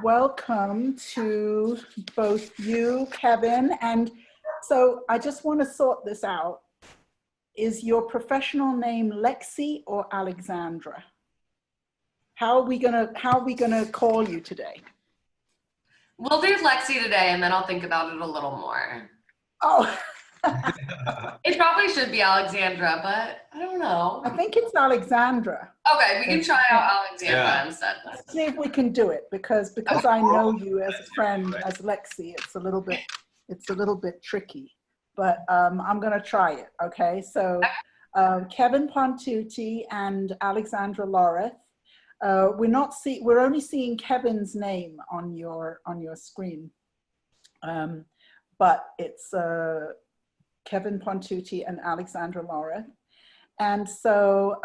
welcome to both you, Kevin. And so I just want to sort this out. Is your professional name Lexi or Alexandra? How are we gonna call you today? We'll do Lexi today, and then I'll think about it a little more. Oh. It probably should be Alexandra, but I don't know. I think it's Alexandra. Okay, we can try out Alexandra instead. Let's see if we can do it, because I know you as a friend, as Lexi. It's a little bit tricky, but I'm gonna try it. Okay, so Kevin Pontuti and Alexandra Loreth. We're only seeing Kevin's name on your screen, but it's Kevin Pontuti and Alexandra Loreth. And so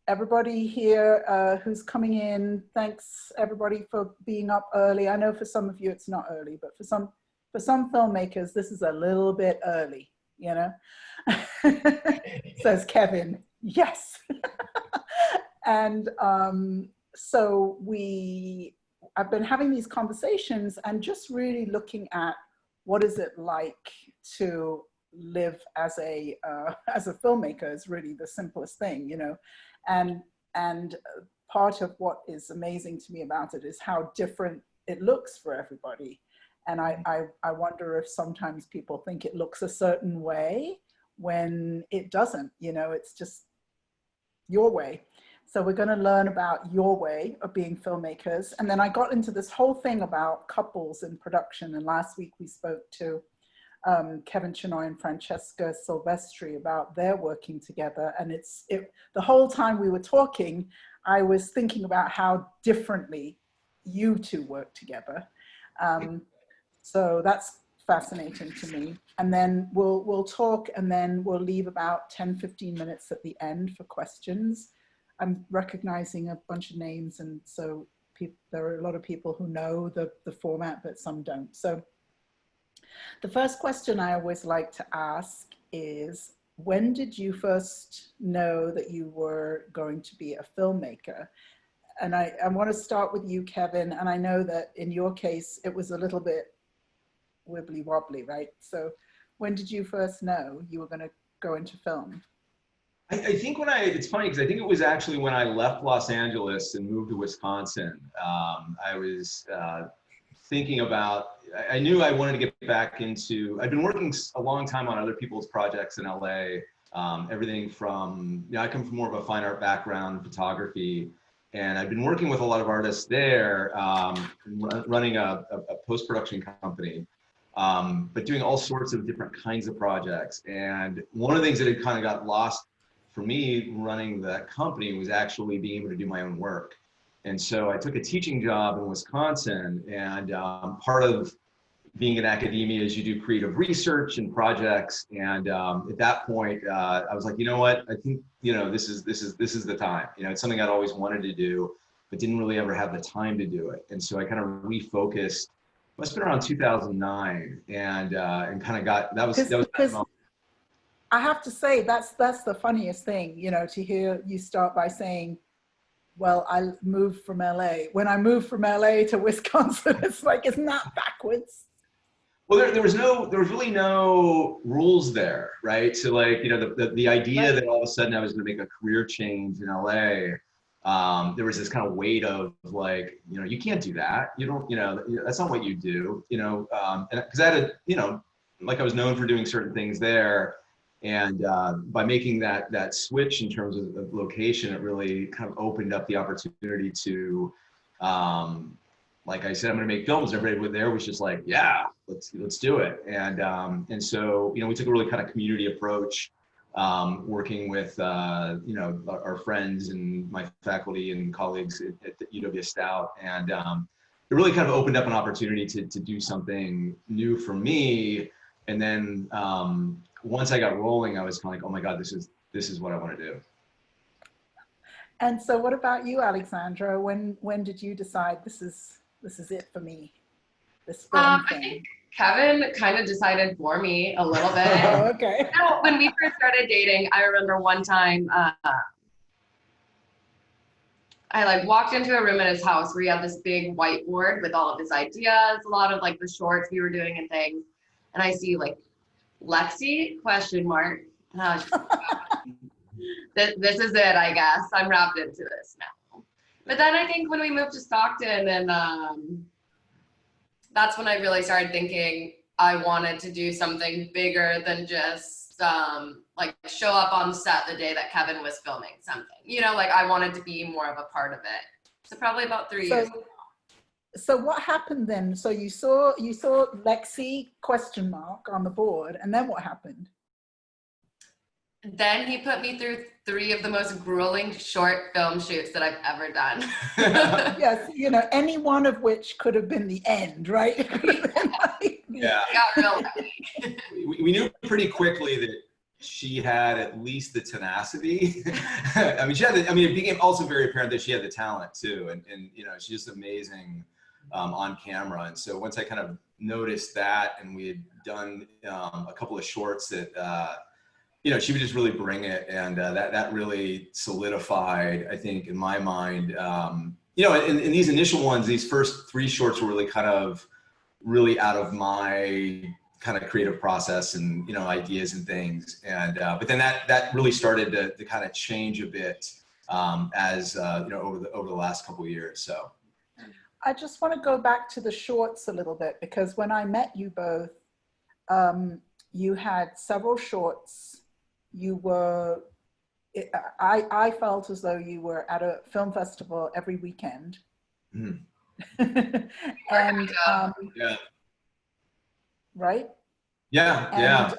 everybody here who's coming in, thanks everybody for being up early. I know for some of you it's not early, but for some filmmakers this is a little bit early, you know. Says Kevin, yes. And so I've been having these conversations and just really looking at what is it like to live as a filmmaker is really the simplest thing, you know. And part of what is amazing to me about it is how different it looks for everybody. And I wonder if sometimes people think it looks a certain way when it doesn't, you know, it's just your way. So we're going to learn about your way of being filmmakers. And then I got into this whole thing about couples in production. And last week we spoke to Kevin Chenoy and Francesca Silvestri about their working together. And the whole time we were talking, I was thinking about how differently you two work together. So that's fascinating to me. And then we'll talk, and then we'll leave about 10-15 minutes at the end for questions. I'm recognizing a bunch of names, and so there are a lot of people who know the format, but some don't. So the first question I always like to ask is, when did you first know that you were going to be a filmmaker? And I want to start with you, Kevin, and I know that in your case, it was a little bit wibbly wobbly, right? So when did you first know you were going to go into film? I think it's funny because I think it was actually when I left Los Angeles and moved to Wisconsin. I was thinking about, I knew I wanted to get back into, I'd been working a long time on other people's projects in LA. Everything from, I come from more of a fine art background, photography, and I've been working with a lot of artists there, running a post-production company, but doing all sorts of different kinds of projects. And one of the things that had kind of got lost for me running that company was actually being able to do my own work. And so I took a teaching job in Wisconsin, and part of being in academia is you do creative research and projects. And at that point, I was like, you know what? I think, you know, this is the time. You know, it's something I'd always wanted to do, but didn't really ever have the time to do it. And so I kind of refocused. Must have been around 2009, and kind of got that was. I have to say that's the funniest thing, you know, to hear you start by saying, well, I moved from LA. When I moved from LA to Wisconsin, it's like, isn't that backwards? Well, there was really no rules there, right? So like, you know, the idea that all of a sudden I was going to make a career change in LA, there was this kind of weight of like, you know, you can't do that. You don't, you know, that's not what you do, you know, and because I had, you know, like I was known for doing certain things there. And by making that switch in terms of location, it really kind of opened up the opportunity to, like I said, I'm going to make films. Everybody there was just like, yeah, let's do it. And so, you know, we took a really kind of community approach, working with, you know, our friends and my faculty and colleagues at the UW Stout. And it really kind of opened up an opportunity to do something new for me. And then once I got rolling, I was kind of like, oh my God, this is what I want to do. And so what about you, Alexandra? When did you decide this is it for me? This film thing? I think Kevin kind of decided for me a little bit. Oh, okay. So when we first started dating, I remember one time I like walked into a room at his house where he had this big whiteboard with all of his ideas, a lot of like the shorts we were doing and things. And I see like Lexi question mark. And I was just, this is it, I guess. I'm wrapped into this now. But then I think when we moved to Stockton, and that's when I really started thinking I wanted to do something bigger than just like show up on set the day that Kevin was filming something. You know, like I wanted to be more of a part of it. So probably about 3 years ago. So what happened then? So you saw Lexi question mark on the board, and then what happened? Then he put me through 3 of the most grueling short film shoots that I've ever done. Yes, you know, any one of which could have been the end, right? It could have been like, Yeah. Got real We knew pretty quickly that she had at least the tenacity. I mean, it became also very apparent that she had the talent too. And you know, she's just amazing on camera. And so once I kind of noticed that, and we had done a couple of shorts that, you know, she would just really bring it. And that really solidified, I think, in my mind, you know, in these initial ones, these first 3 shorts were really kind of really out of my kind of creative process and, you know, ideas and things. And, but then that really started to kind of change a bit as, you know, over the last couple of years. So. I just want to go back to the shorts a little bit, because when I met you both, you had several shorts. You were, I felt as though you were at a film festival every weekend. Mm. And, Yeah. right? Yeah, and, yeah.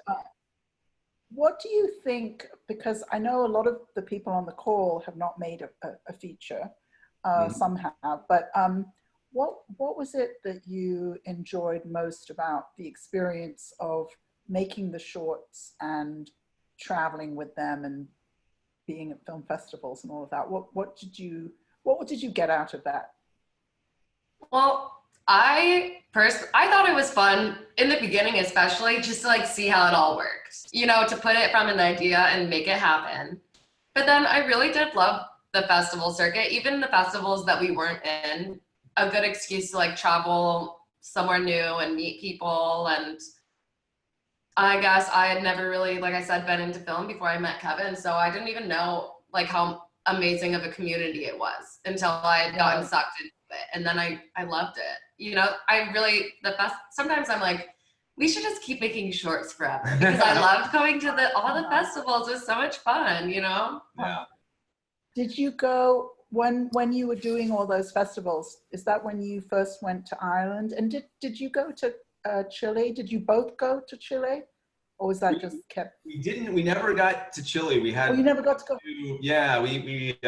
What do you think, because I know a lot of the people on the call have not made a feature, some have, but what was it that you enjoyed most about the experience of making the shorts and traveling with them and being at film festivals and all of that? What did you get out of that? Well, I thought it was fun in the beginning, especially just to like see how it all worked, you know, to put it from an idea and make it happen. But then I really did love the festival circuit, even the festivals that we weren't in, a good excuse to like travel somewhere new and meet people. And I guess I had never really, like I said, been into film before I met Kevin. So I didn't even know like how amazing of a community it was until I had gotten sucked into it. And then I loved it. You know, sometimes I'm like, we should just keep making shorts forever, because I loved going to all the festivals. It was so much fun, you know? Yeah. Did you go, when you were doing all those festivals, is that when you first went to Ireland? And did you go to Chile? Did you both go to Chile? Or was that just kept? We never got to Chile. We had. Oh, you never got to go? Yeah, we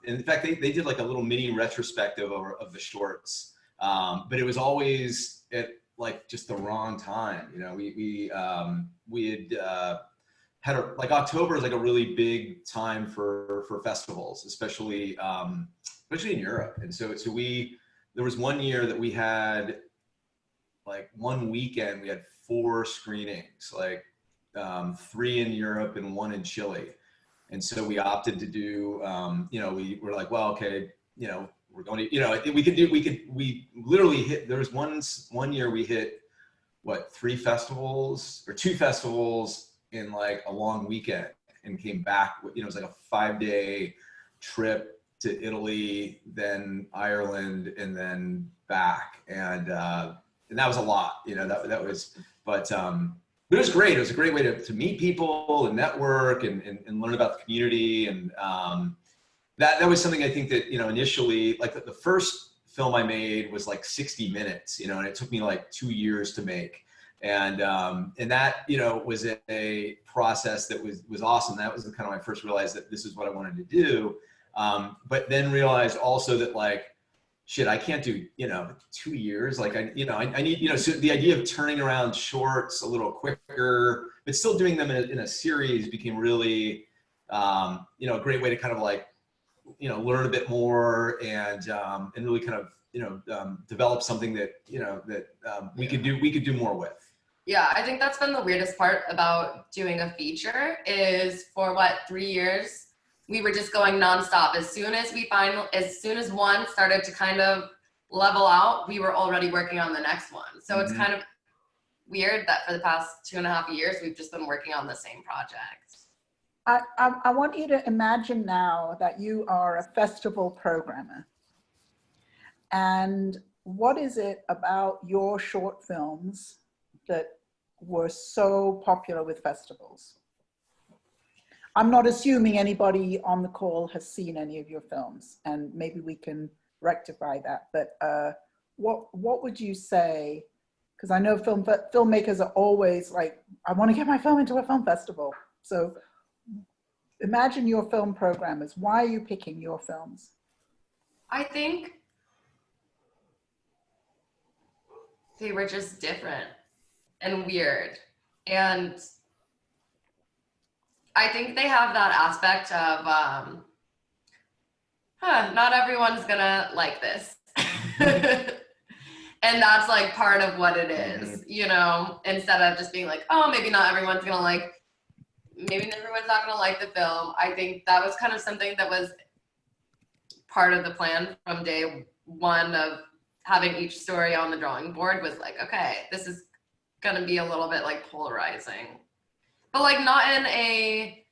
in fact, they did like a little mini retrospective of the shorts. But it was always at like just the wrong time. You know, we had like October is like a really big time for festivals, especially in Europe. And so there was one year that we had like one weekend, we had 4 screenings, like 3 in Europe and 1 in Chile. And so we opted to do, you know, we were like, well, okay, you know, we're going to, you know, we literally hit, there was one year we hit, what, 3 festivals or 2 festivals in like a long weekend, and came back, you know, it was like a 5-day trip to Italy, then Ireland, and then back. And that was a lot, you know, that was, but it was great. It was a great way to meet people and network and learn about the community. And that was something I think that, you know, initially, like the first film I made was like 60 minutes, you know, and it took me like 2 years to make. And that, you know, was a process that was awesome. That was kind of when I first realized that this is what I wanted to do. But then realized also that like, shit, I can't do, you know, 2 years. Like I need, you know, so the idea of turning around shorts a little quicker, but still doing them in a series became really, you know, a great way to kind of like, you know, learn a bit more and really kind of, you know, develop something that, you know, that we could do more with. Yeah, I think that's been the weirdest part about doing a feature is for 3 years we were just going nonstop. As soon as one started to kind of level out, we were already working on the next one. So it's kind of weird that for the past 2.5 years, we've just been working on the same project. I want you to imagine now that you are a festival programmer. And what is it about your short films that were so popular with festivals? I'm not assuming anybody on the call has seen any of your films, and maybe we can rectify that. But what would you say? Because I know filmmakers are always like, I want to get my film into a film festival. So imagine your film programmers. Why are you picking your films? I think they were just different and weird. And I think they have that aspect of, not everyone's gonna like this. And that's like part of what it is, you know, instead of just being like, oh, maybe not everyone's gonna like, maybe everyone's not gonna like the film. I think that was kind of something that was part of the plan from day one of having each story on the drawing board was like, okay, this is gonna be a little bit like polarizing, but like not in a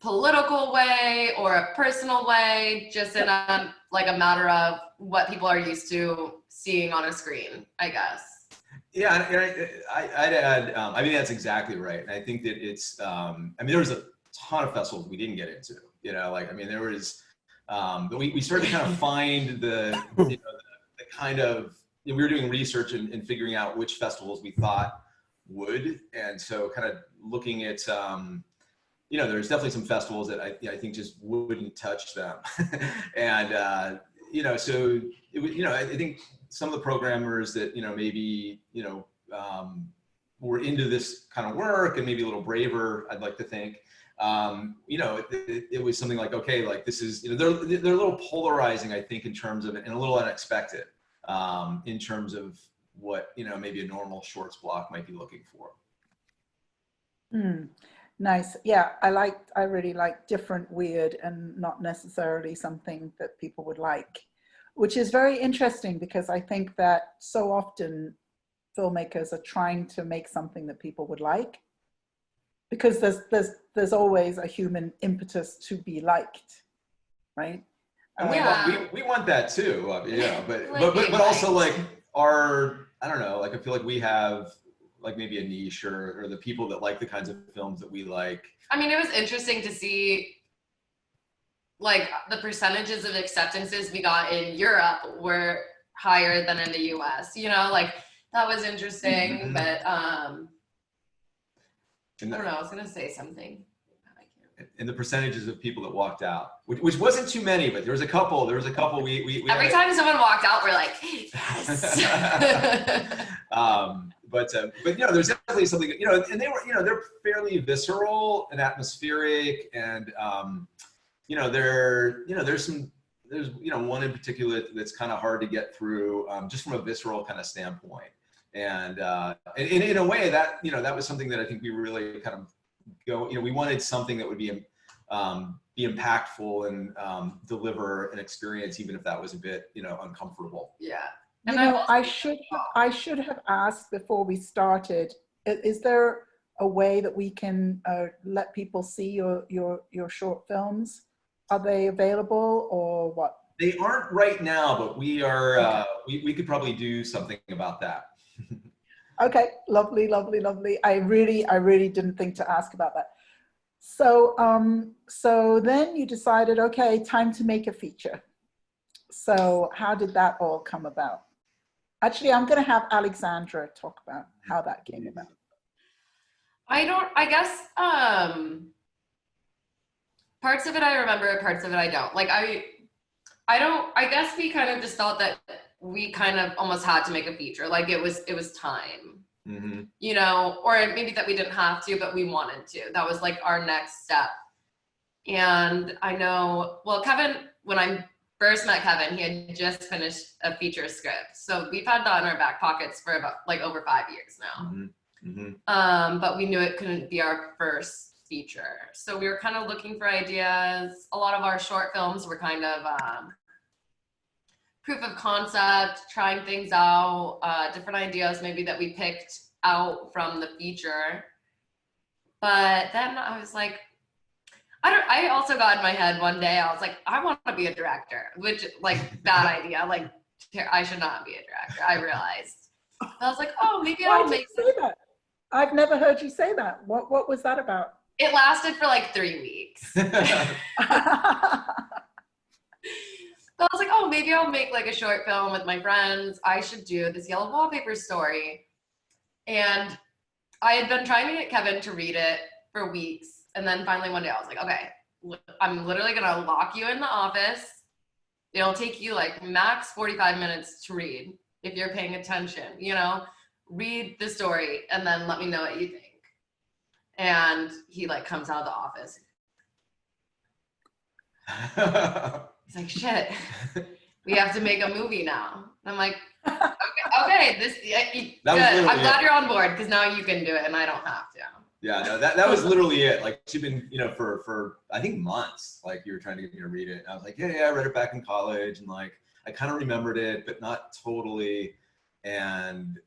political way or a personal way, just in a like a matter of what people are used to seeing on a screen, I guess. Yeah, and I'd add, I mean, that's exactly right. And I think that it's, I mean, there was a ton of festivals we didn't get into, you know, like, I mean, there was, but we started to kind of find the, you know, the kind of, you know, we were doing research and figuring out which festivals we thought would. And so kind of looking at, you know, there's definitely some festivals that I think just wouldn't touch them. And, you know, so it was, you know, I think some of the programmers that, you know, maybe, you know, were into this kind of work and maybe a little braver, I'd like to think, you know, it was something like, okay, like this is, you know, they're a little polarizing, I think, in terms of, and a little unexpected, in terms of what, you know, maybe a normal shorts block might be looking for. Nice. Yeah, I really like different, weird, and not necessarily something that people would like, which is very interesting because I think that so often filmmakers are trying to make something that people would like, because there's always a human impetus to be liked, right? And we want that too, yeah, but like but also like I don't know, like I feel like we have like maybe a niche or the people that like the kinds of films that we like. I mean, it was interesting to see like the percentages of acceptances we got in Europe were higher than in the US, you know, like that was interesting, but I don't know, I was gonna say something. And the percentages of people that walked out, which wasn't too many, but there was a couple we every time someone walked out, we're like, yes. But you know, there's definitely something, you know, and they were, you know, they're fairly visceral and atmospheric, and you know, there's you know, one in particular that's kind of hard to get through, just from a visceral kind of standpoint, and in a way that, you know, that was something that I think we really kind of you know, we wanted something that would be impactful and deliver an experience, even if that was a bit, you know, uncomfortable. Yeah. You know, I should have asked before we started, is there a way that we can let people see your short films? Are they available or what? They aren't right now, but we are, okay. We could probably do something about that. Okay, lovely, lovely, lovely. I really didn't think to ask about that. So, so then you decided, okay, time to make a feature. So how did that all come about? Actually, I'm going to have Alexandra talk about how that came about. I guess, parts of it I remember, parts of it I don't. Like, I guess we kind of just felt that we kind of almost had to make a feature. Like it was time, you know, or maybe that we didn't have to, but we wanted to. That was like our next step. And I know, well, Kevin, when I first met Kevin, he had just finished a feature script. So we've had that in our back pockets for about like over 5 years now. But we knew it couldn't be our first feature. So we were kind of looking for ideas. A lot of our short films were kind of proof of concept, trying things out, different ideas maybe that we picked out from the feature. But then I was like, I also got in my head one day, I was like, I want to be a director, which, like, bad idea. Like, I should not be a director, I realized. I was like, oh, maybe I'll make say that. I've never heard you say that. What was that about? It lasted for like 3 weeks. So I was like, oh, maybe I'll make like a short film with my friends. I should do this Yellow Wallpaper story. And I had been trying to get Kevin to read it for weeks. And then finally one day I was like, okay, I'm literally gonna lock you in the office. It'll take you like max 45 minutes to read if you're paying attention, you know, read the story and then let me know what you think. And he like comes out of the office. He's like, shit, we have to make a movie now. And I'm like, okay, good. I'm glad you're on board because now you can do it and I don't have to. Yeah, no, that was literally it. Like, she'd been, you know, for I think months, like, you were trying to get me to read it. And I was like, yeah, I read it back in college, and like, I kind of remembered it, but not totally. And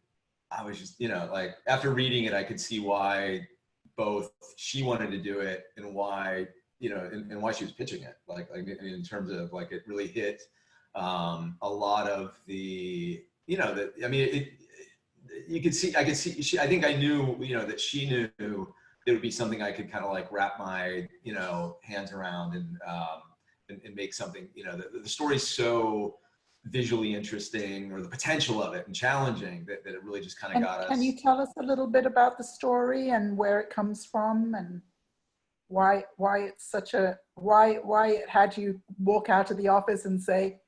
I was just, you know, like, after reading it, I could see why both she wanted to do it and why, you know, and why she was pitching it. Like in terms of like, it really hit a lot of the, you know, that, I mean, I could see, I think I knew, you know, that she knew it would be something I could kind of like wrap my, you know, hands around and make something, you know, the story's so visually interesting, or the potential of it, and challenging, that it really just kind of got us. Can you tell us a little bit about the story and where it comes from, and why it's such a, why it had you walk out of the office and say,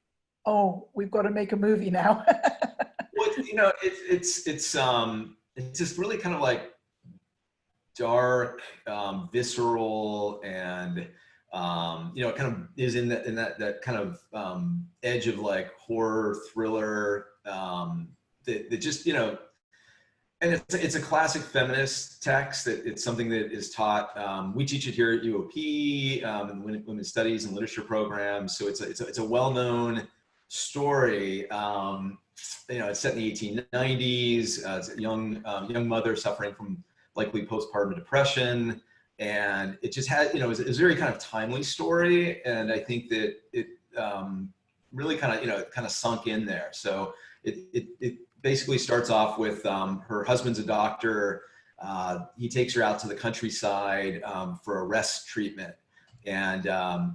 oh, we've got to make a movie now? Well, you know, it's just really kind of like dark, visceral, and you know, it kind of is in that kind of edge of like horror thriller, that just, you know, and it's a classic feminist text. That it's something that is taught. We teach it here at UOP, in the Women's Studies and Literature program. So it's a well-known story. You know, it's set in the 1890s. It's a young mother suffering from likely postpartum depression, and it just had, you know, it's a very kind of timely story, and I think that it really kind of, you know, it kind of sunk in there. So it basically starts off with her husband's a doctor. He takes her out to the countryside for a rest treatment. And,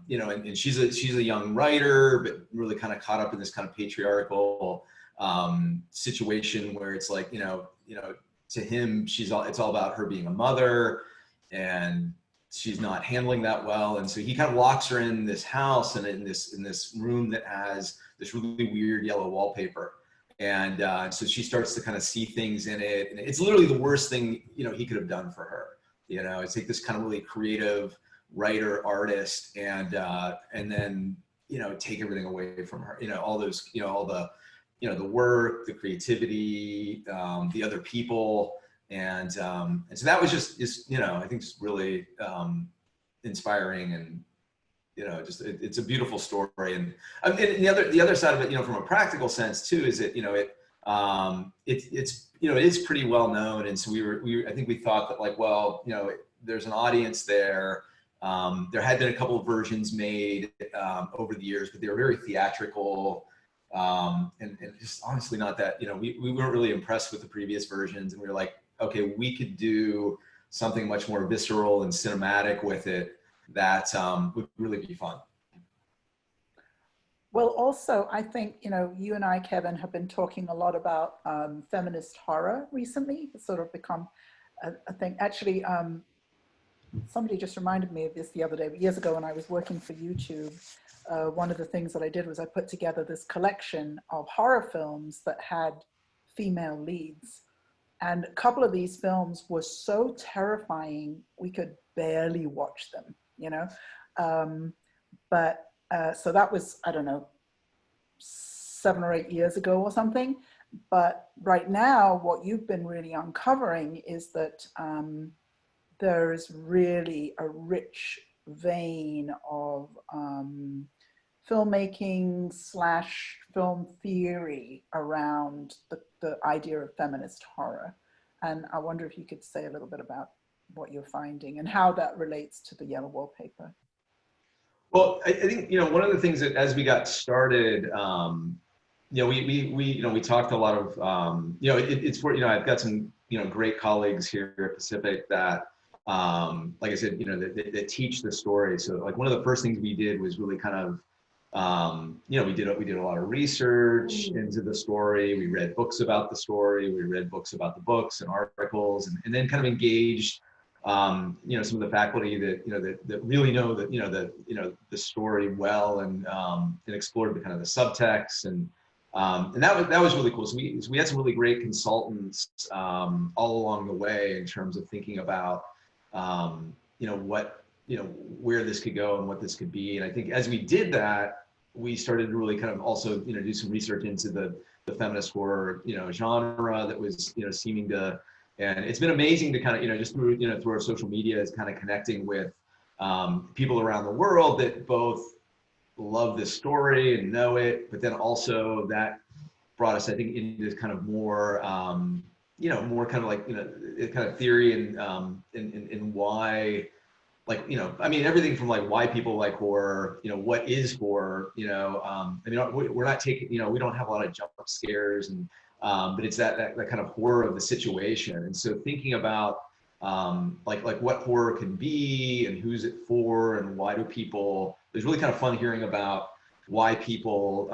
you know, and she's a young writer, but really kind of caught up in this kind of patriarchal situation where it's like, you know, to him, it's all about her being a mother, and she's not handling that well. And so he kind of locks her in this house and in this room that has this really weird yellow wallpaper. And so she starts to kind of see things in it. And it's literally the worst thing, you know, he could have done for her. You know, it's like this kind of really creative writer, artist, and then, you know, take everything away from her, you know, all those, you know, all the, you know, the work, the creativity, the other people. And so that was just, you know, I think just really inspiring, and, you know, just, it's a beautiful story. And the other side of it, you know, from a practical sense too, is that, you know, it's, you know, it is pretty well known. And so I think we thought that, like, well, you know, there's an audience there. There had been a couple of versions made over the years, but they were very theatrical, and just honestly not that, you know, we weren't really impressed with the previous versions, and we were like, okay, we could do something much more visceral and cinematic with it that would really be fun. Well, also, I think, you know, you and I, Kevin, have been talking a lot about feminist horror recently. It's sort of become a thing. Actually, somebody just reminded me of this the other day, but years ago when I was working for YouTube, one of the things that I did was I put together this collection of horror films that had female leads. And a couple of these films were so terrifying, we could barely watch them, you know? So that was, I don't know, 7 or 8 years ago or something. But right now, what you've been really uncovering is that there is really a rich vein of filmmaking slash film theory around the idea of feminist horror. And I wonder if you could say a little bit about what you're finding and how that relates to the Yellow Wallpaper. Well, I think, one of the things that as we got started, we talked a lot of, it's for, I've got some, great colleagues here at Pacific that, like I said, that teach the story. So like one of the first things we did was really kind of, we did a lot of research into the story. We read books about the story. We read books about the books and articles, and then kind of engaged, some of the faculty that really know the story well, and explored the kind of the subtext, and that was really cool. So we had some really great consultants all along the way in terms of thinking about what where this could go and what this could be. And I think as we did that, we started to really kind of also do some research into the feminist horror genre that was seeming to. And it's been amazing to kind of, just through, through our social media, is kind of connecting with people around the world that both love this story and know it, but then also that brought us, I think, into kind of more, more kind of like, kind of theory and why, like, I mean, everything from like why people like horror, what is horror, I mean, we're not taking, we don't have a lot of jump scares, and but it's that kind of horror of the situation. And so thinking about like what horror can be and who's it for and why do people, it was really kind of fun hearing about why people,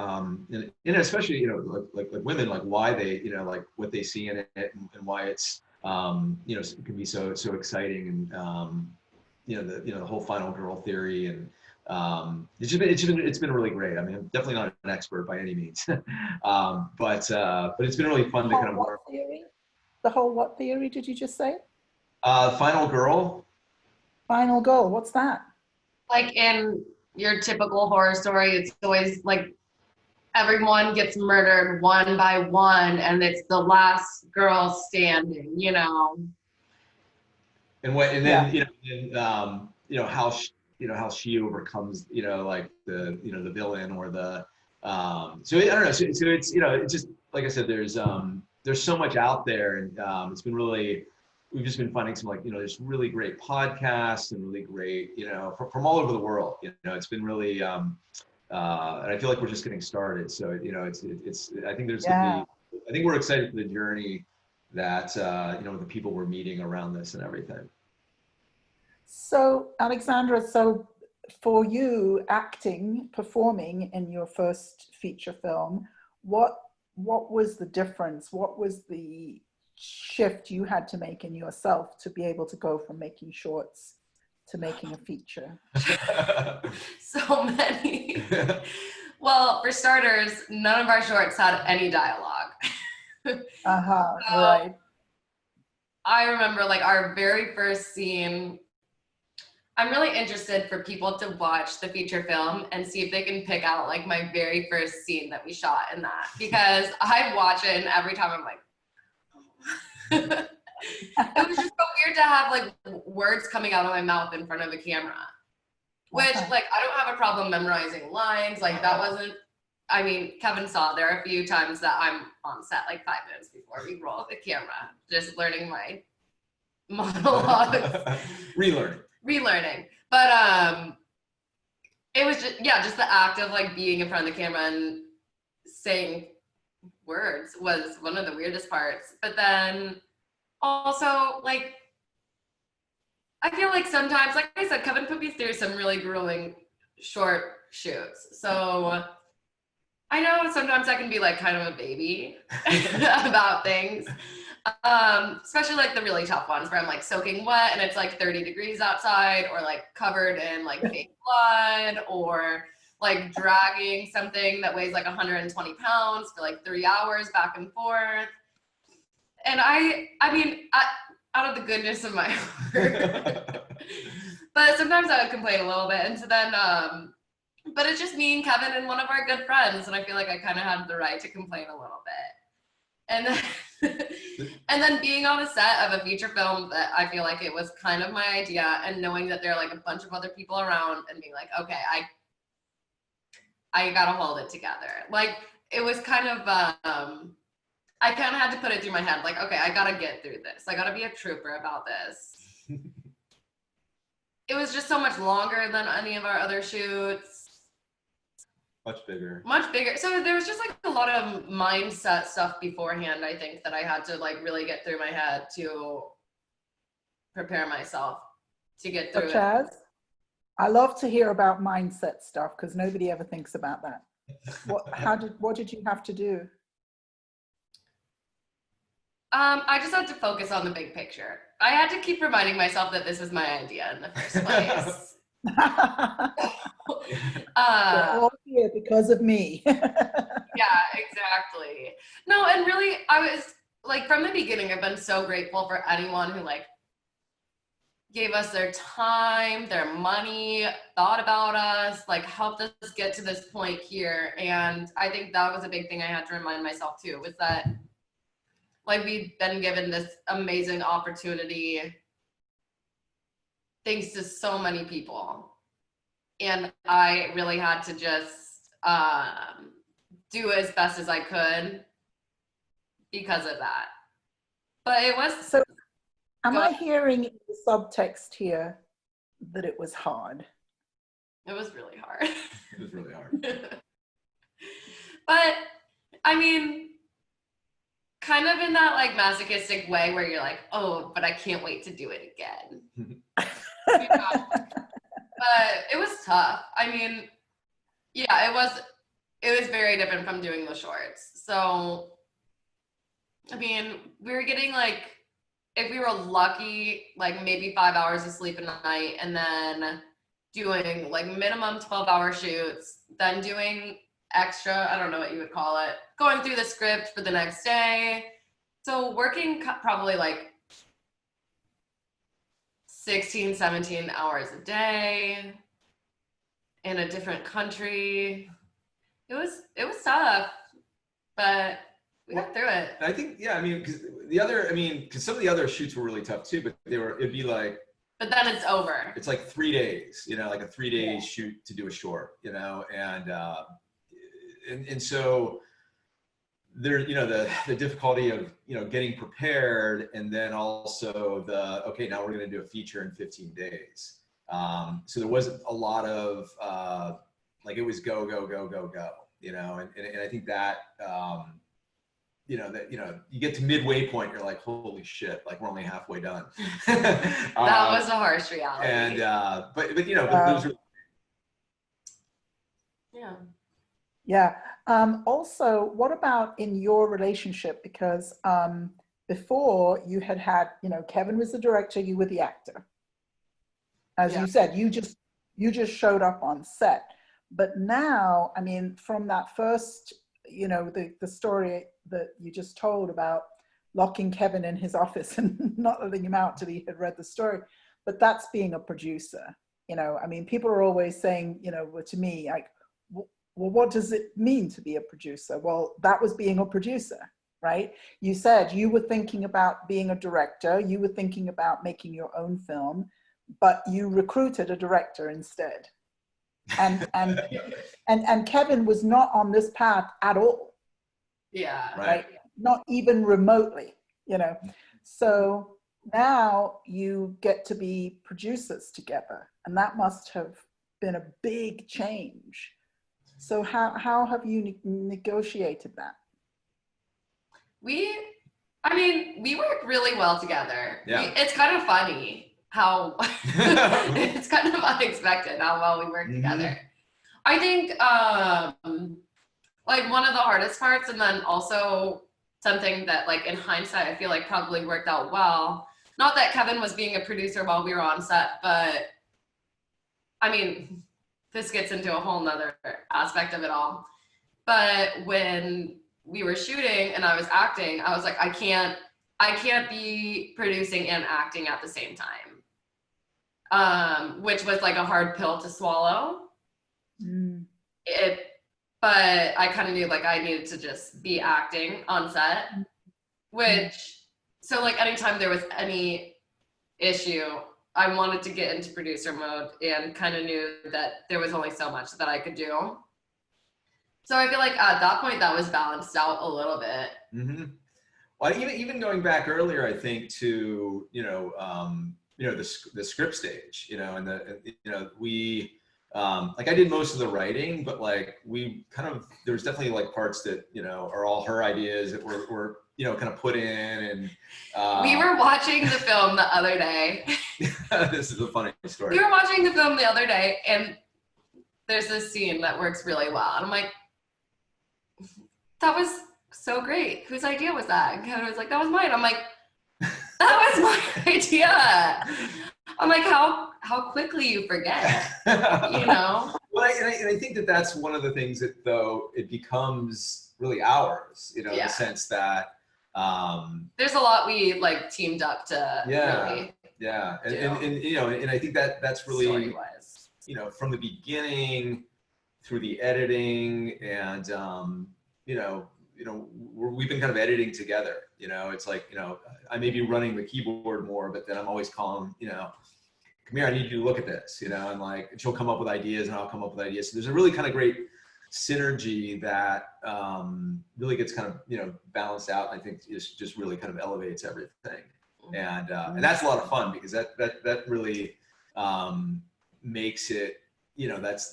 and especially, like women, like why they, like what they see in it, and why it's, it can be so exciting, and, the whole final girl theory, and it's been really great. I mean, I'm definitely not an expert by any means, but it's been really fun to kind of learn. Theory? The whole what theory did you just say? Final girl. Final girl. What's that? Like in your typical horror story, it's always like everyone gets murdered one by one, and it's the last girl standing. And then how she overcomes like the villain, or the so I don't know, so it's it's just like I said, there's so much out there, and it's been really, we've just been finding some like there's really great podcasts and really great from all over the world. It's been really and I feel like we're just getting started, so it's I think there's gonna be, I think we're excited for the journey that the people we're meeting around this and everything. So Alexandra, so for you, acting, performing in your first feature film, what was the difference? What was the shift you had to make in yourself to be able to go from making shorts to making a feature? So many. Well, for starters, none of our shorts had any dialogue. Right. I remember like our very first scene. I'm really interested for people to watch the feature film and see if they can pick out like my very first scene that we shot in that, because I watch it and every time I'm like, it was just so weird to have like words coming out of my mouth in front of a camera, which like, I don't have a problem memorizing lines. Like that wasn't, I mean, Kevin saw there are a few times that I'm on set like 5 minutes before we roll the camera, just learning my monologues. Relearning. But it was just the act of like being in front of the camera and saying words was one of the weirdest parts. But then also like I feel like sometimes, like I said, Kevin put me through some really grueling short shoots. So I know sometimes I can be like kind of a baby about things. Especially like the really tough ones where I'm like soaking wet and it's like 30 degrees outside, or like covered in like fake blood, or like dragging something that weighs like 120 pounds for like 3 hours back and forth. And I mean, out of the goodness of my heart, but sometimes I would complain a little bit. And so then, but it's just me and Kevin and one of our good friends. And I feel like I kind of had the right to complain a little bit. And then And then being on a set of a feature film that I feel like it was kind of my idea, and knowing that there are like a bunch of other people around and being like, okay, I gotta hold it together. Like, it was kind of, I kind of had to put it through my head, like, okay, I gotta get through this. I gotta be a trooper about this. It was just so much longer than any of our other shoots. Much bigger. Much bigger. So there was just like a lot of mindset stuff beforehand, I think, that I had to like really get through my head to prepare myself to get through Such as? I love to hear about mindset stuff because nobody ever thinks about that. What did you have to do? I just had to focus on the big picture. I had to keep reminding myself that this was my idea in the first place. We're all here because of me. Yeah, exactly. No, and really, I was like, from the beginning, I've been so grateful for anyone who like gave us their time, their money, thought about us, like helped us get to this point here. And I think that was a big thing I had to remind myself too, was that like we've been given this amazing opportunity thanks to so many people. And I really had to just do as best as I could because of that. But it was... So am I hearing in the subtext here that it was hard? It was really hard. It was really hard. But I mean, kind of in that like masochistic way where you're like, oh, but I can't wait to do it again. You know? But it was tough. I mean, yeah, it was very different from doing the shorts. So, I mean, we were getting like, if we were lucky, like maybe 5 hours of sleep a night, and then doing like minimum 12-hour shoots, then doing extra, I don't know what you would call it, going through the script for the next day. So working probably like 16, 17 hours a day in a different country. It was tough, but we got through it. I think, yeah, I mean, because some of the other shoots were really tough too, but it'd be like, but then it's over. It's like 3 days, you know, like a 3-day shoot to do a short, you know, and so there, you know, the difficulty of, you know, getting prepared, and then also okay, now we're going to do a feature in 15 days. So there wasn't a lot of, like, it was go, you know, and I think that, you know, you get to midway point, you're like, holy shit, like we're only halfway done. That was a harsh reality. And, but you know, those are. Yeah. Yeah. Also, what about in your relationship? Because before you had, you know, Kevin was the director, you were the actor. As you said, you just showed up on set. But now, I mean, from that first, you know, the story that you just told about locking Kevin in his office and not letting him out till he had read the story, but that's being a producer. You know, I mean, people are always saying, you know, to me, like, well, what does it mean to be a producer? Well, that was being a producer, right? You said you were thinking about being a director, you were thinking about making your own film, but you recruited a director instead. And Kevin was not on this path at all. Yeah. Right? Not even remotely, you know. So now you get to be producers together, and that must have been a big change. So how have you negotiated that? I mean, we work really well together. Yeah. It's kind of funny how it's kind of unexpected how well we work together. I think like one of the hardest parts, and then also something that like in hindsight I feel like probably worked out well, not that Kevin was being a producer while we were on set, but I mean, this gets into a whole nother aspect of it all. But when we were shooting and I was acting, I was like, I can't be producing and acting at the same time. Which was like a hard pill to swallow. But I kind of knew like I needed to just be acting on set. which, so like anytime there was any issue, I wanted to get into producer mode and kind of knew that there was only so much that I could do. So I feel like at that point that was balanced out a little bit. Mm-hmm. Well, even going back earlier, I think to, the script stage, we, like I did most of the writing, but like we kind of, there's definitely like parts that, are all her ideas that were kind of put in. And we were watching the film the other day. This is a funny story. We were watching the film the other day and there's this scene that works really well. And I'm like, that was so great. Whose idea was that? And Kevin was like, that was mine. I'm like, that was my idea. I'm like, how quickly you forget, Well, and I think that that's one of the things that, though, it becomes really ours, in the sense that there's a lot we like teamed up to really and I think that that's really story-wise. From the beginning through the editing and we've been kind of editing together. It's like, I may be running the keyboard more, but then I'm always calling, come here, I need you to look at this, and like, she'll come up with ideas and I'll come up with ideas. So there's a really kind of great synergy that really gets kind of, balanced out. And I think just really kind of elevates everything. And that's a lot of fun because that really makes it, that's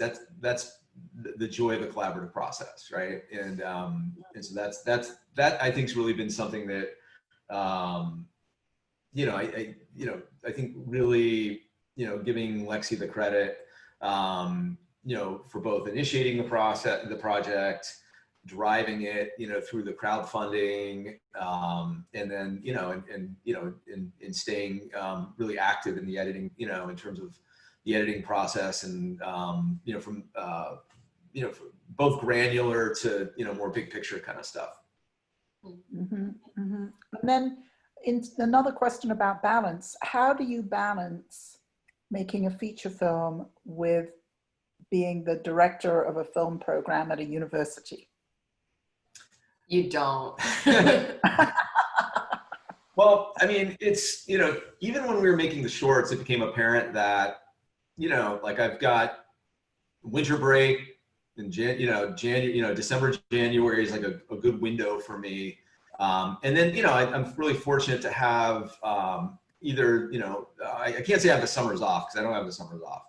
the joy of the collaborative process, right? And so that I think's really been something that I think really giving Lexi the credit for both initiating the project, driving it through the crowdfunding, and then and staying really active in the editing, in terms of the editing process, and from both granular to more big picture kind of stuff. Mm-hmm, mm-hmm. And then another question about balance. How do you balance making a feature film with being the director of a film program at a university? You don't. Well, I mean, it's, even when we were making the shorts, it became apparent that, like I've got winter break in December, January is like a good window for me. And then, I'm really fortunate to have either, I can't say I have the summers off because I don't have the summers off.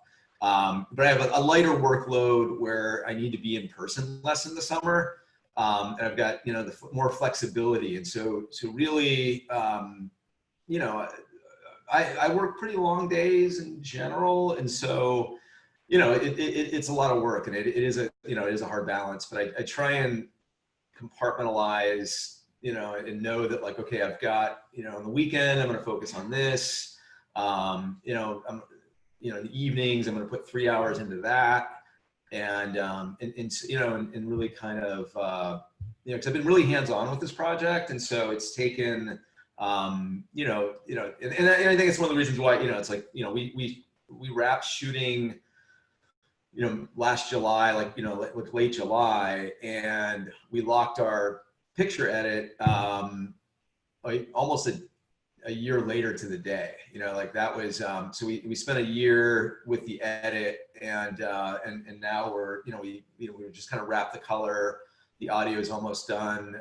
But I have a lighter workload where I need to be in person less in the summer. And I've got, the more flexibility. And so really, I work pretty long days in general. And so, it's a lot of work, and it is a hard balance, but I try and compartmentalize, and know that, like, okay, I've got, on the weekend, I'm going to focus on this. I'm, in the evenings, I'm going to put 3 hours into that. And really kind of, because I've been really hands-on with this project. And so it's taken, and I think it's one of the reasons why, it's like, we wrapped shooting, last July, like late July, and we locked our picture edit almost a year later to the day. Like that was so we spent a year with the edit, and now we're we just kind of wrapped the color. The audio is almost done,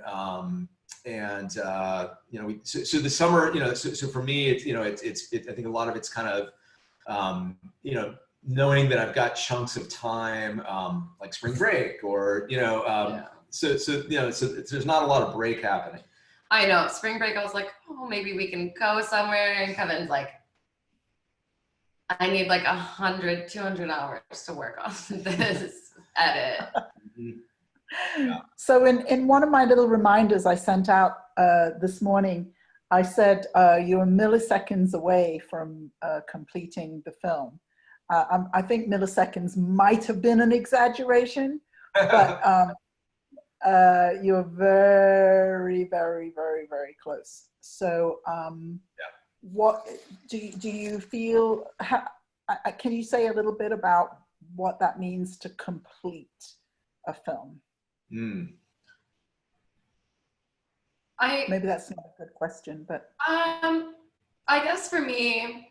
and so the summer, so for me, it's I think a lot of it's kind of knowing that I've got chunks of time, like spring break, or so there's not a lot of break happening. I know, spring break, I was like, oh, maybe we can go somewhere, and Kevin's like, I need like 100, 200 hours to work on this edit. Yeah. So in one of my little reminders I sent out this morning, I said you're milliseconds away from completing the film. I think milliseconds might have been an exaggeration, but you're very, very, very, very close. So what do you feel, can you say a little bit about what that means to complete a film? Maybe that's not a good question, but. I guess for me,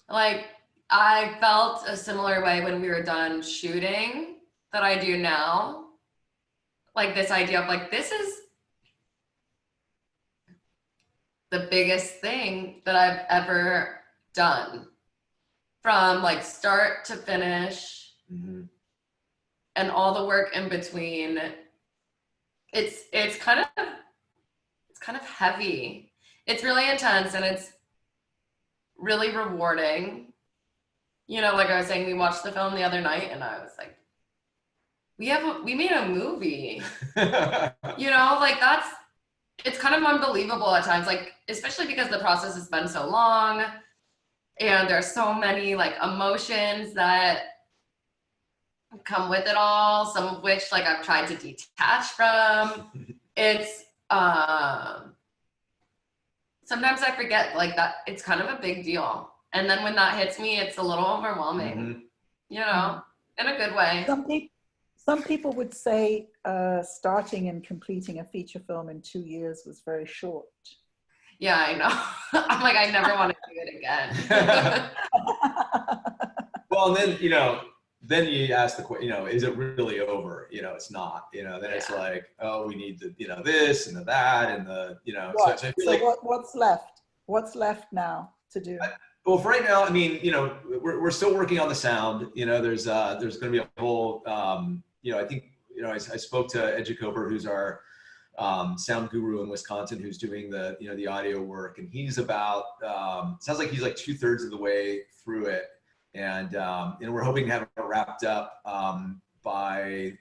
like, I felt a similar way when we were done shooting that I do now. Like this idea of like, this is the biggest thing that I've ever done from like start to finish, and all the work in between. It's kind of heavy. It's really intense and it's really rewarding. You know, like I was saying, we watched the film the other night and I was like, we made a movie. You know, like it's kind of unbelievable at times, like, especially because the process has been so long and there's so many like emotions that come with it all, some of which like I've tried to detach from. It's sometimes I forget like that it's kind of a big deal. And then when that hits me, it's a little overwhelming, you know, in a good way. Some people would say starting and completing a feature film in 2 years was very short. Yeah, I know. I'm like, I never want to do it again. Well, and then, you know, then you ask the question, you know, is it really over? You know, it's not, you know, then it's like, oh, we need the, you know, this and the that and the, you know, so I feel like, what's left? What's left now to do? Well, for right now, I mean, you know, we're still working on the sound. You know, there's going to be a whole, you know, I think, you know, I spoke to Educoper, who's our sound guru in Wisconsin, who's doing the, you know, the audio work, and he's about, sounds like he's like 2/3 of the way through it, and we're hoping to have it wrapped up by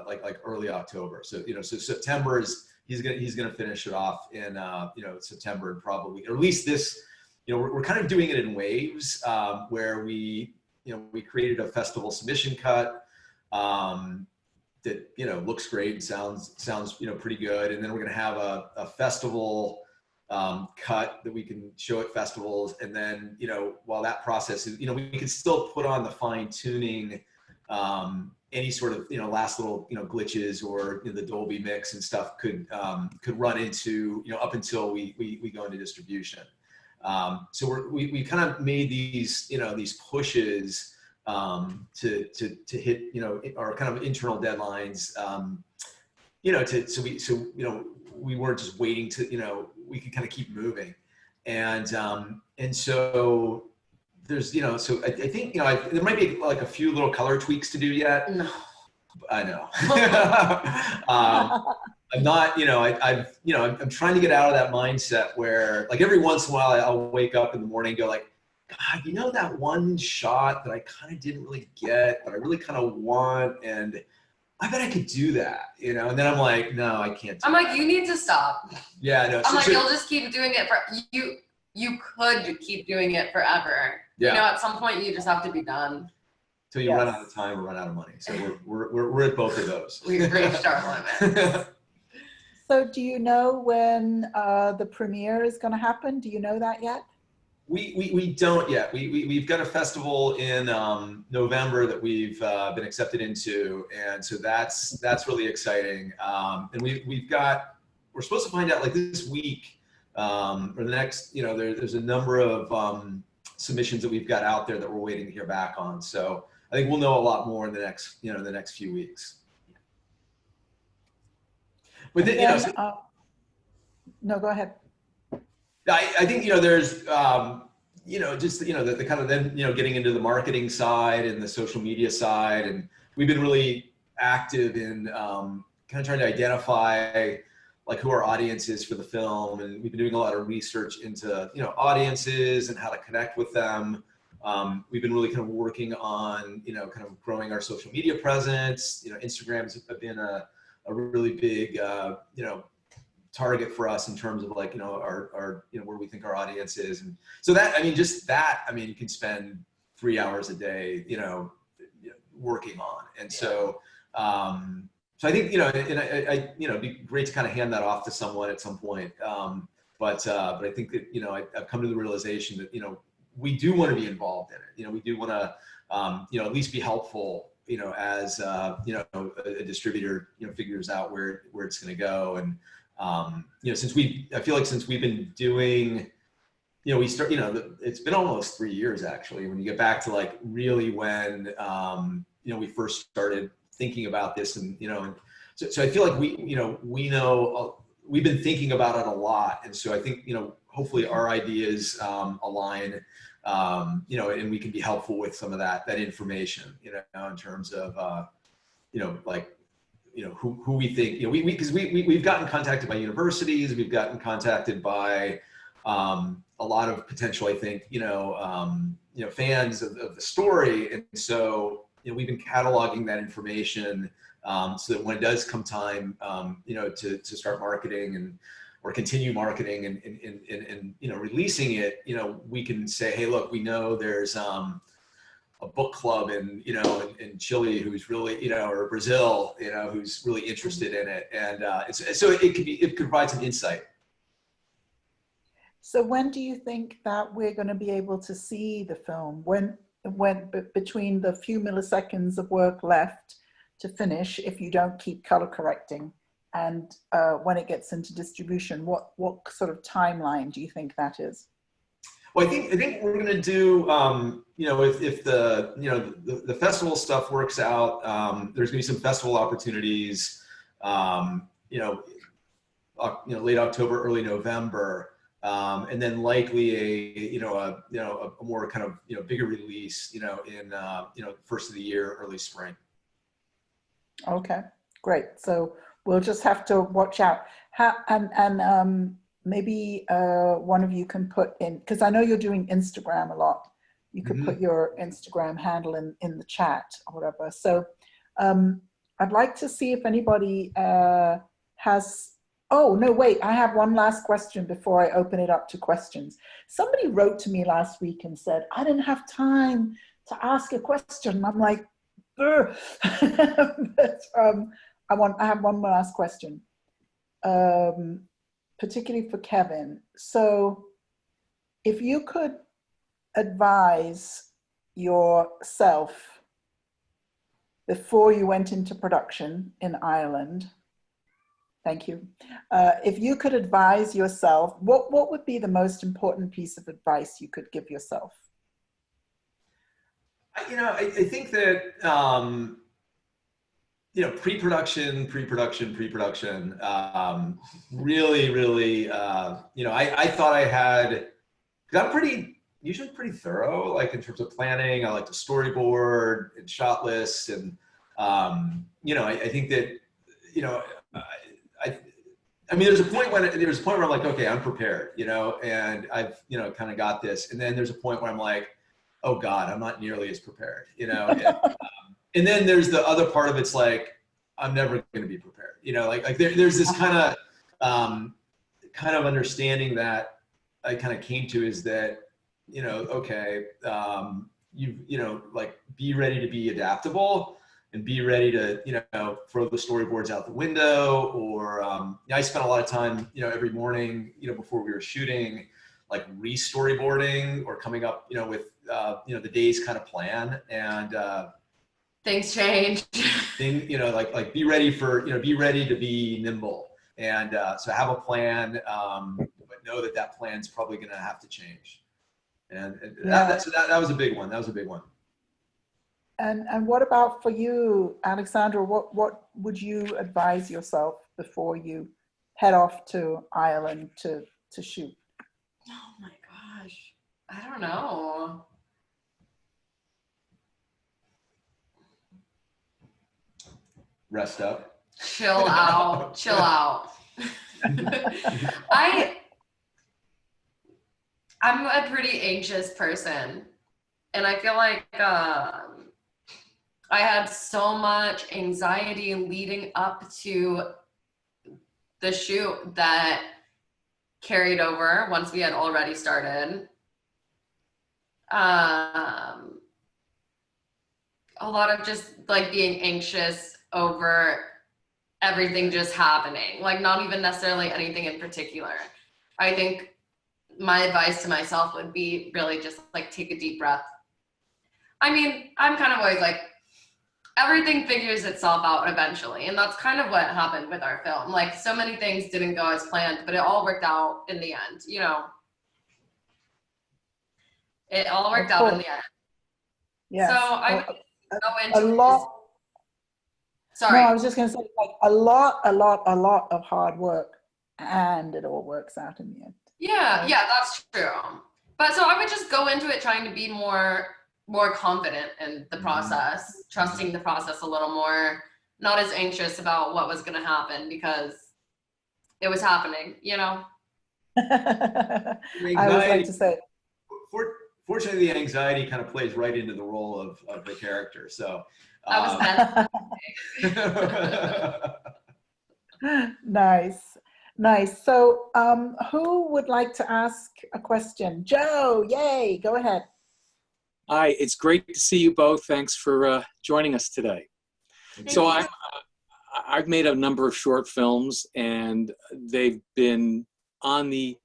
like early October. So, you know, so September is he's gonna finish it off in you know, September, probably, or at least this. You know, we're kind of doing it in waves, where we, you know, we created a festival submission cut that, you know, looks great and sounds, you know, pretty good. And then we're going to have a festival cut that we can show at festivals. And then, you know, while that process is, you know, we can still put on the fine tuning, any sort of, you know, last little, you know, glitches or, you know, the Dolby mix and stuff could run into, you know, up until we go into distribution. So we kind of made these, you know, these pushes to hit, you know, our kind of internal deadlines, you know, so you know, we weren't just waiting to, you know, we could kind of keep moving, and so there's, you know, so I think, you know, there might be like a few little color tweaks to do yet. No. I know. I'm not, you know, you know, I'm trying to get out of that mindset where, like, every once in a while I'll wake up in the morning and go like, God, you know, that one shot that I kind of didn't really get, but I really kind of want, and I bet I could do that, you know? And then I'm like, no, I can't do I'm that. like, you need to stop. Yeah, no. I'm like, you'll just keep doing it you could keep doing it forever. Yeah. You know, at some point you just have to be done. Till you run out of time or run out of money. So we're at both of those. We've reached our limits. So do you know when the premiere is going to happen? Do you know that yet? We don't yet. We've got a festival in November that we've been accepted into, and so that's really exciting. And we're supposed to find out like this week or the next. You know, there's a number of submissions that we've got out there that we're waiting to hear back on. So I think we'll know a lot more in the next few weeks. But then, then, you know, no, go ahead. I think, you know, there's, you know, just, you know, the kind of then, you know, getting into the marketing side and the social media side. And we've been really active in kind of trying to identify like who our audience is for the film. And we've been doing a lot of research into, you know, audiences and how to connect with them. We've been really kind of working on, you know, kind of growing our social media presence. You know, Instagram's been a really big, you know, target for us in terms of like, you know, our, you know, where we think our audience is. And so that, I mean, just that, I mean, you can spend 3 hours a day, you know, working on. And so, so I think, you know, and I you know, it'd be great to kind of hand that off to someone at some point. But I think that, you know, I've come to the realization that, you know, we do want to be involved in it. You know, we do want to, you know, at least be helpful as a distributor, figures out where it's going to go. And I feel like since we've been doing, we start, it's been almost 3 years actually, when you get back to like really when we first started thinking about this, and so I feel like we've been thinking about it a lot, and so I think hopefully our ideas align, and we can be helpful with some of that information, in terms of who we think, because we've gotten contacted by universities, we've gotten contacted by a lot of potential, I think, fans of the story, and so we've been cataloging that information so that when it does come time, to start marketing or continue marketing and releasing it, we can say, hey, look, we know there's a book club in Chile who's really, or Brazil, who's really interested in it, and so it could provide some insight. So when do you think that we're going to be able to see the film? When between the few milliseconds of work left to finish, if you don't keep color correcting, and when it gets into distribution, what sort of timeline do you think that is? Well, I think we're going to do, if the festival stuff works out, there's going to be some festival opportunities, late October, early November. And then likely a more kind of bigger release in first of the year, early spring. Okay, great. So we'll just have to watch out. Maybe one of you can put in, because I know you're doing Instagram a lot. You could put your Instagram handle in the chat or whatever. So I'd like to see if anybody has. Oh, no, wait, I have one last question before I open it up to questions. Somebody wrote to me last week and said, I didn't have time to ask a question. I'm like, but, I have one last question, particularly for Kevin. So if you could advise yourself before you went into production in Ireland, thank you. If you could advise yourself, what would be the most important piece of advice you could give yourself? I think that, pre-production, really, I thought I had, I'm usually pretty thorough, like in terms of planning. I like to storyboard and shot lists. And, I think that, there's a point where I'm like, okay, I'm prepared, and I've, kind of got this. And then there's a point where I'm like, oh God, I'm not nearly as prepared, and then there's the other part of it's like, I'm never going to be prepared, like there's this kind of understanding that I kind of came to, is that, okay, like be ready to be adaptable. And be ready to, throw the storyboards out the window, or I spent a lot of time, every morning, before we were shooting, like re-storyboarding or coming up, with, the day's kind of plan. And things change. Like be ready to be nimble, and so have a plan, but know that plan's probably going to have to change. And that was a big one. That was a big one. And what about for you, Alexandra? What would you advise yourself before you head off to Ireland to shoot? Oh my gosh, I don't know. Rest up. Chill out. Chill out. I'm a pretty anxious person, and I feel like I had so much anxiety leading up to the shoot that carried over once we had already started. A lot of just like being anxious over everything just happening, like not even necessarily anything in particular. I think my advice to myself would be really just like take a deep breath. I'm kind of always like, everything figures itself out eventually. And that's kind of what happened with our film. Like, so many things didn't go as planned, but it all worked out in the end, you know. It all worked out in the end. Yes. So I would go into a lot. Sorry. No, I was just going to say, like, a lot of hard work, and it all works out in the end. Yeah, yeah, that's true. But so I would just go into it trying to be more confident in the process, trusting the process a little more, not as anxious about what was going to happen because it was happening, you know? I always like to say. Fortunately, the anxiety kind of plays right into the role of the character. So I was Nice. So who would like to ask a question? Joe, yay, go ahead. Hi, it's great to see you both. Thanks for joining us today. So I've made a number of short films, and they've been on the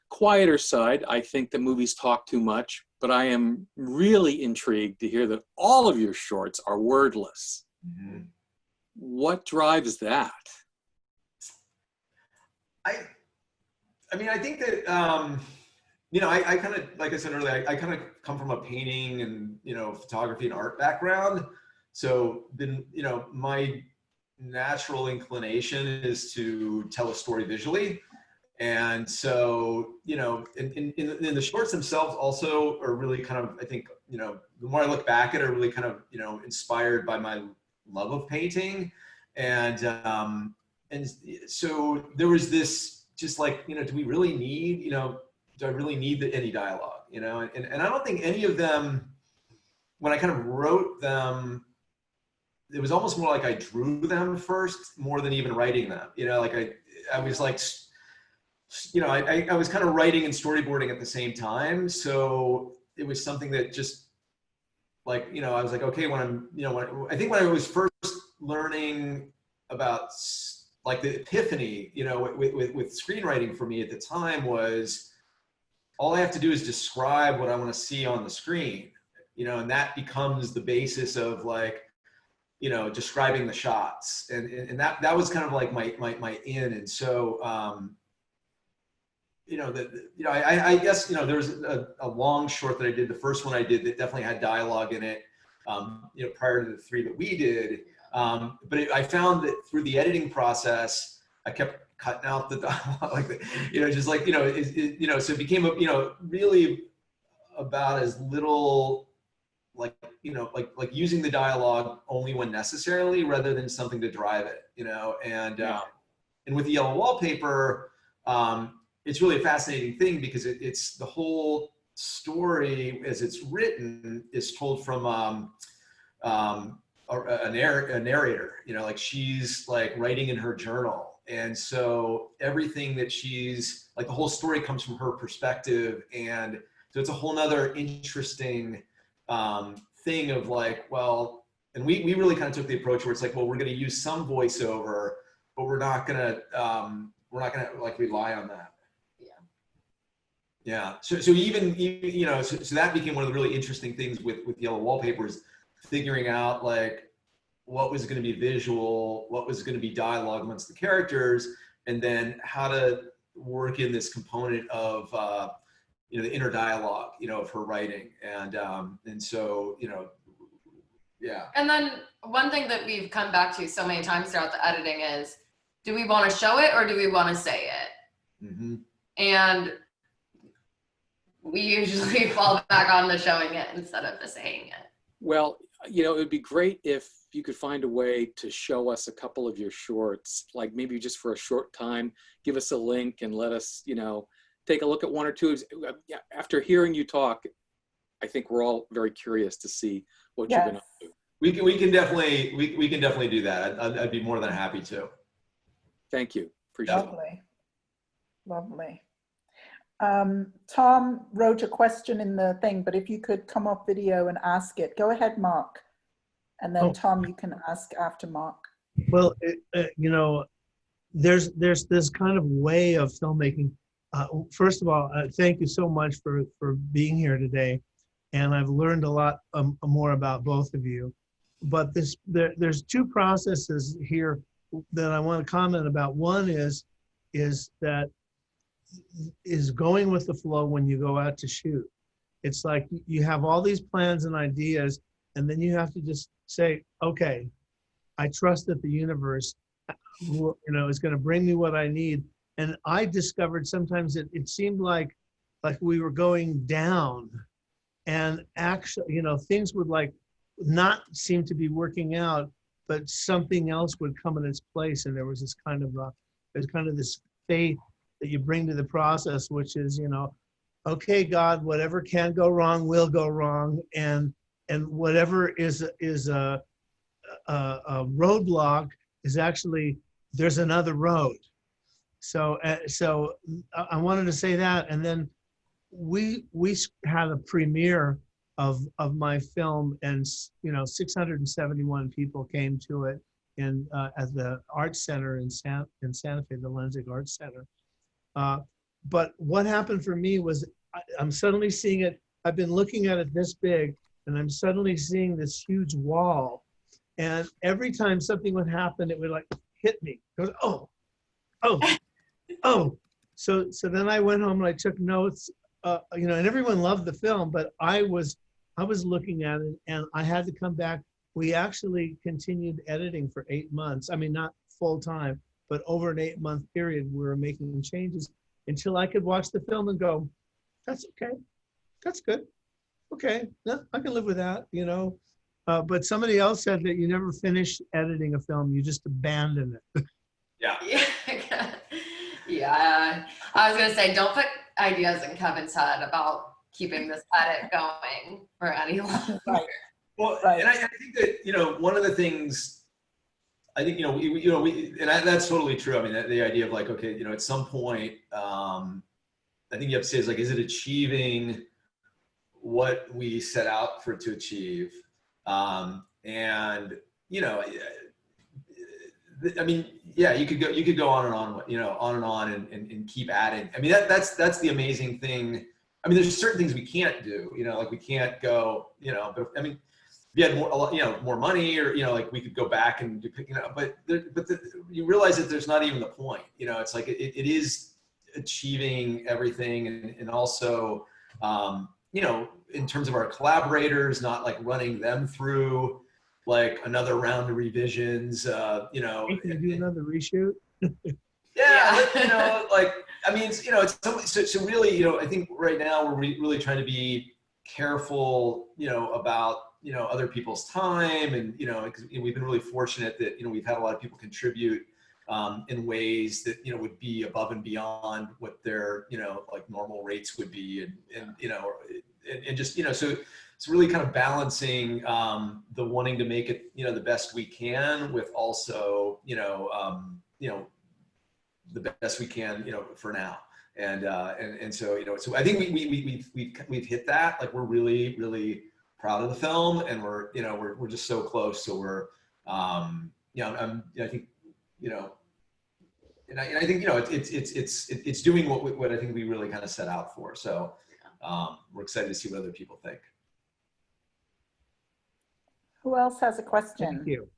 quieter side. I think the movies talk too much, but I am really intrigued to hear that all of your shorts are wordless. Mm-hmm. What drives that? I mean, I think that, you know, I kind of, like I said earlier, I kind of come from a painting and, you know, photography and art background. So then, you know, my natural inclination is to tell a story visually. And so, you know, in the shorts themselves also are really kind of, I think, you know, the more I look back at it, are really kind of, you know, inspired by my love of painting. And so there was this, just like, you know, do we really need, you know, do I really need any dialogue, you know? And I don't think any of them, when I kind of wrote them, it was almost more like I drew them first more than even writing them, you know, like I was like, you know, I was kind of writing and storyboarding at the same time. So it was something that just like, you know, I was like, okay, when I'm, you know, I think when I was first learning about like the epiphany, you know, with screenwriting for me at the time was all I have to do is describe what I want to see on the screen, you know, and that becomes the basis of like, you know, describing the shots. And that was kind of like my in. And so, you know, I guess, you know, there's a long short that I did. The first one I did that definitely had dialogue in it, you know, prior to the 3 that we did. But I found that through the editing process, I kept cutting out the dialogue, like, you know, just like, you know, you know, so it became, you know, really about as little, like, you know, like using the dialogue only when necessarily rather than something to drive it, you know, and with the Yellow Wallpaper, it's really a fascinating thing because it's the whole story as it's written is told from a narrator, you know, like she's like writing in her journal. And so everything that she's like, the whole story comes from her perspective. And so it's a whole nother interesting thing of like, well, and we really kind of took the approach where it's like, well, we're going to use some voiceover, but we're not going to like rely on that. Yeah. So even, you know, so that became one of the really interesting things with Yellow Wallpapers, figuring out like what was going to be visual, what was going to be dialogue amongst the characters, and then how to work in this component of, you know, the inner dialogue, you know, of her writing. And so, you know, yeah. And then one thing that we've come back to so many times throughout the editing is, do we want to show it or do we want to say it? Mm-hmm. And we usually fall back on the showing it instead of the saying it. Well, you know, it would be great if you could find a way to show us a couple of your shorts, like maybe just for a short time, give us a link and let us, you know, take a look at one or two. After hearing you talk, I think we're all very curious to see what you're going to do. We can definitely do that. I'd be more than happy to. Thank you. Appreciate it. Lovely. Tom wrote a question in the thing, but if you could come off video and ask it. Go ahead, Mark. And then Tom, you can ask after Mark. Well, you know, there's this kind of way of filmmaking. First of all, thank you so much for being here today. And I've learned a lot more about both of you. but there's two processes here that I want to comment about. One is going with the flow when you go out to shoot. It's like you have all these plans and ideas, and then you have to just say, okay, I trust that the universe, is going to bring me what I need. And I discovered sometimes it seemed like we were going down, and actually, things would like not seem to be working out, but something else would come in its place. And there was this kind of this faith that you bring to the process, which is, okay, God, whatever can go wrong will go wrong, and whatever is a roadblock is actually, there's another road. So I wanted to say that, and then we had a premiere of my film, and 671 people came to it at the Arts Center in Santa Fe, the Lenzig Arts Center. But what happened for me was I'm suddenly seeing it. I've been looking at it this big, and I'm suddenly seeing this huge wall. And every time something would happen, it would like hit me. It goes, oh. So then I went home and I took notes, and everyone loved the film, but I was looking at it and I had to come back. We actually continued editing for 8 months. I mean, not full time, but over an 8-month period, we were making changes until I could watch the film and go, that's okay. That's good. Okay, no, I can live with that, But somebody else said that you never finish editing a film, you just abandon it. Yeah. Yeah. I was going to say, don't put ideas in Kevin's head about keeping this edit going for any longer. Right. Well, Right. and I think that, one of the things, I think, that's totally true. I mean, the idea of like, okay, at some point, I think you have to say is like, is it achieving what we set out for it to achieve? I mean, yeah, you could go on and on, and keep adding. I mean, that's the amazing thing. I mean, there's certain things we can't do, like we can't go, but I mean, if you had more money, or, like we could go back and do, but you realize that there's not even the point, it's like, it is achieving everything. And also, in terms of our collaborators, not like running them through like another round of revisions, Can you do another reshoot? Yeah. Like, I mean, so really, I think right now we're really trying to be careful, about, other people's time, and, because we've been really fortunate that, we've had a lot of people contribute in ways that, would be above and beyond what their, like normal rates would be. And just, so it's really kind of balancing the wanting to make it, the best we can with also, the best we can, for now. And so, so I think we've hit that. Like, we're really, really proud of the film, and we're just so close. So we're, I think, and I think, it's doing what I think we really kind of set out for. So we're excited to see what other people think. Who else has a question? Thank you.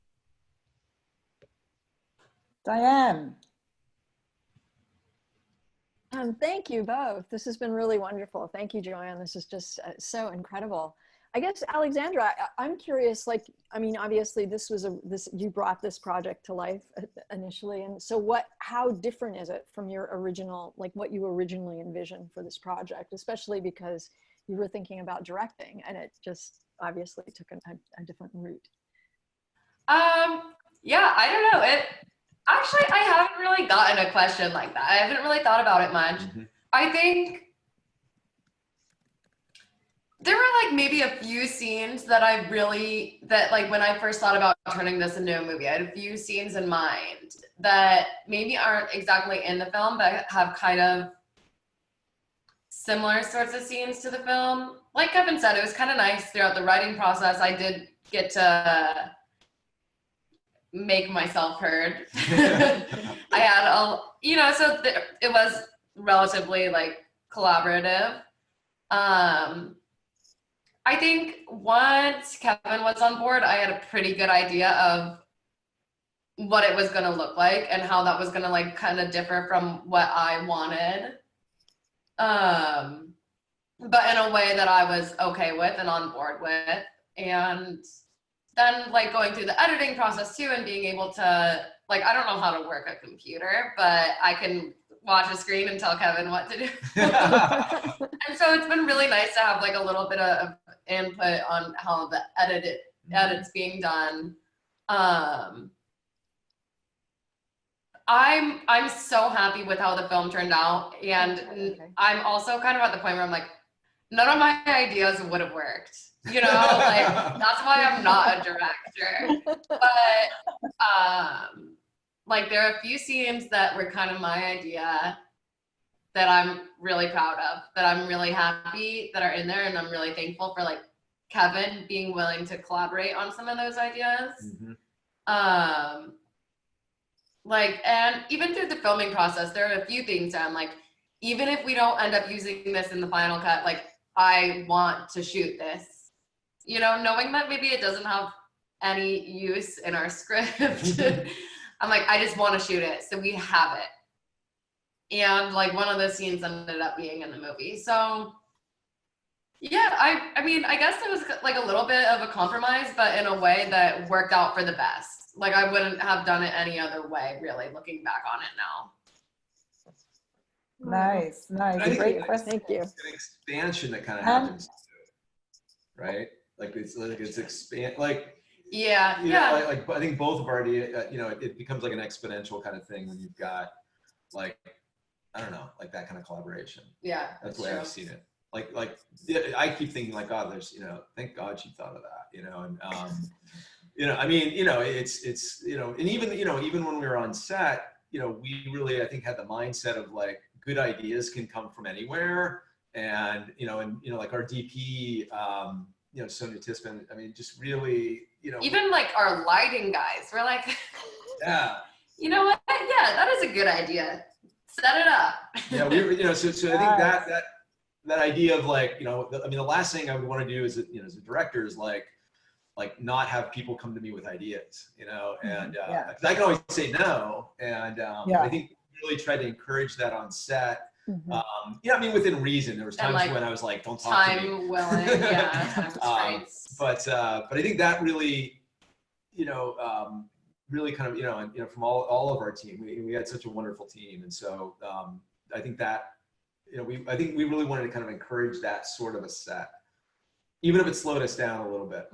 Diane. Thank you both. This has been really wonderful. Thank you, Joanne. This is just so incredible. I guess, Alexandra, I'm curious, like, I mean, obviously you brought this project to life initially. And so how different is it from your original, like what you originally envisioned for this project, especially because you were thinking about directing and it just obviously took a different route? Yeah, I don't know. Actually, I haven't really gotten a question like that. I haven't really thought about it much. Mm-hmm. I think there were like maybe a few scenes that like when I first thought about turning this into a movie, I had a few scenes in mind that maybe aren't exactly in the film, but have kind of similar sorts of scenes to the film. Like Kevin said, it was kind of nice throughout the writing process. I did get to make myself heard. I had it was relatively like collaborative. I think once Kevin was on board, I had a pretty good idea of what it was going to look like and how that was going to like kind of differ from what I wanted. But in a way that I was okay with and on board with. And then like going through the editing process too and being able to, like, I don't know how to work a computer, but I can watch a screen and tell Kevin what to do. And so it's been really nice to have like a little bit of input on how the edit's being done. I'm so happy with how the film turned out, and Okay. I'm also kind of at the point where I'm like, none of my ideas would have worked, you know, like that's why I'm not a director. But like there are a few scenes that were kind of my idea that I'm really proud of, that I'm really happy that are in there, and I'm really thankful for like Kevin being willing to collaborate on some of those ideas. Like, and even through the filming process, there are a few things that I'm like, even if we don't end up using this in the final cut, like I want to shoot this, you know, knowing that maybe it doesn't have any use in our script. I'm like, I just want to shoot it, so we have it. And like one of the scenes ended up being in the movie. So yeah, I mean, I guess it was like a little bit of a compromise, but in a way that worked out for the best. Like I wouldn't have done it any other way, really, looking back on it now. Nice, nice. I think Great it's- question. Thank you. An expansion that kind of happens, right? Like it's expand, like Yeah, you yeah. know, like I think both of our idea, you know, it becomes like an exponential kind of thing when you've got like, I don't know, like that kind of collaboration. Yeah, That's the way I've seen it. Like yeah, I keep thinking like, God, there's, you know, thank God she thought of that, you know, and you know, I mean, you know, it's, you know, and even, you know, even when we were on set, you know, we really, I think, had the mindset of like, good ideas can come from anywhere. And, you know, like our DP, you know, Sonia Tisman, I mean, just really, you know. Even like our lighting guys, we're like, yeah. You know what? Yeah, that is a good idea. Set it up. Yeah, we were, you know, so I think that idea of like, you know, I mean, the last thing I would want to do is, you know, as a director is like not have people come to me with ideas, you know, and 'cause I can always say no. And I think we really tried to encourage that on set. Yeah, I mean, within reason. There was times like, when I was like, don't talk to me. Time willing, yeah. But I think that really, you know, really kind of, you know, from all of our team, we had such a wonderful team. And so I think that, you know, I think we really wanted to kind of encourage that sort of a set, even if it slowed us down a little bit.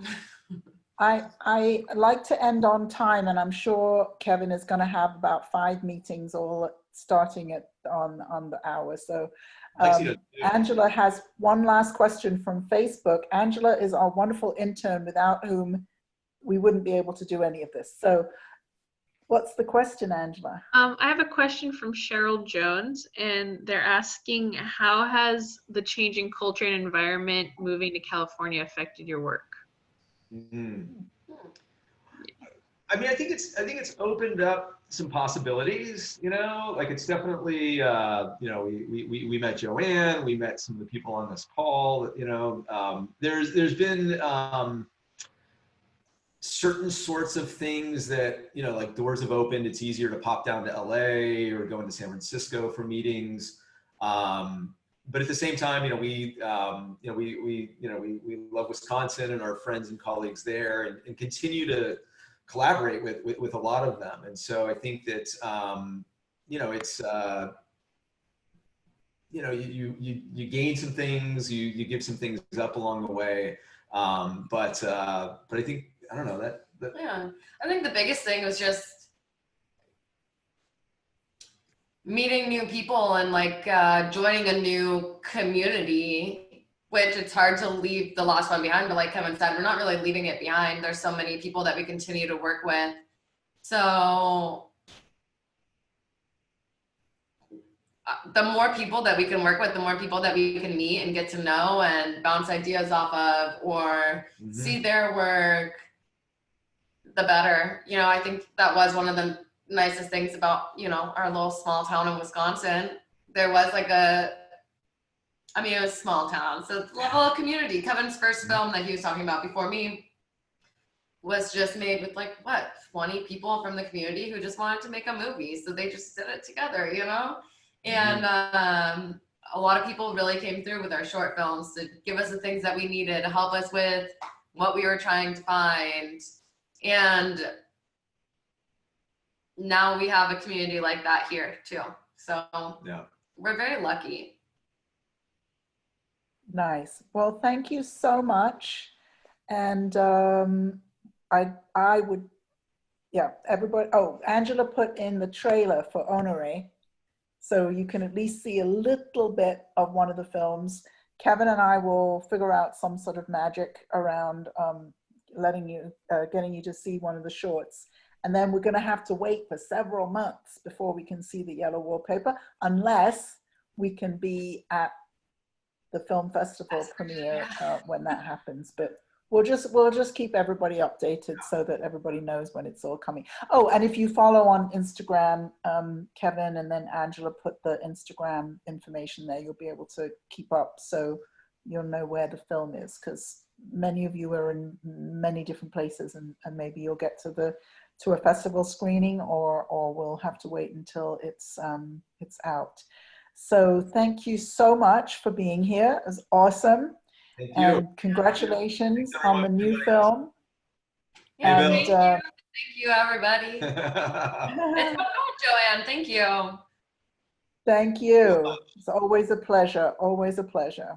I like to end on time, and I'm sure Kevin is going to have about 5 meetings all starting on the hour. So Angela has one last question from Facebook. Angela is our wonderful intern without whom we wouldn't be able to do any of this. So what's the question, Angela? I have a question from Cheryl Jones, and they're asking, how has the changing culture and environment moving to California affected your work? I mean, I think it's opened up some possibilities, you know, like it's definitely, you know, we met JOANNE, we met some of the people on this call, you know, there's been certain sorts of things that, you know, like doors have opened. It's easier to pop down to LA or go into San Francisco for meetings. But at the same time, you know, we love Wisconsin and our friends and colleagues there, and continue to collaborate with a lot of them. And so I think that, you know, it's, you know, you gain some things, you give some things up along the way. But I think, I don't know, that yeah, I think the biggest thing was just meeting new people and like joining a new community, which it's hard to leave the last one behind. But like Kevin said, we're not really leaving it behind. There's so many people that we continue to work with. So the more people that we can work with, the more people that we can meet and get to know and bounce ideas off of or see their work, the better. You know, I think that was one of the nicest things about, you know, our little small town in Wisconsin. There was like a I mean, it was small town. So the level of community. Kevin's first film that he was talking about before me was just made with like, what, 20 people from the community who just wanted to make a movie. So they just did it together, you know? And a lot of people really came through with our short films to give us the things that we needed, to help us with what we were trying to find. And now we have a community like that here too. So Yeah. we're very lucky. Nice. Well, thank you so much. And I would, yeah, everybody, oh, Angela put in the trailer for Honore. So you can at least see a little bit of one of the films. Kevin and I will figure out some sort of magic around getting you to see one of the shorts. And then we're gonna have to wait for several months before we can see the Yellow Wallpaper, unless we can be at the film festival premiere when that happens. But we'll just keep everybody updated so that everybody knows when it's all coming. Oh, and if you follow on Instagram, Kevin and then Angela put the Instagram information there, you'll be able to keep up so you'll know where the film is, because many of you are in many different places, and maybe you'll get to a festival screening, or we'll have to wait until it's out. So thank you so much for being here. It was awesome. Thank you. And congratulations on the new film. Yeah, And thank you, everybody. It's so cool, Joanne. Thank you. thank you. It's always a pleasure. Always a pleasure.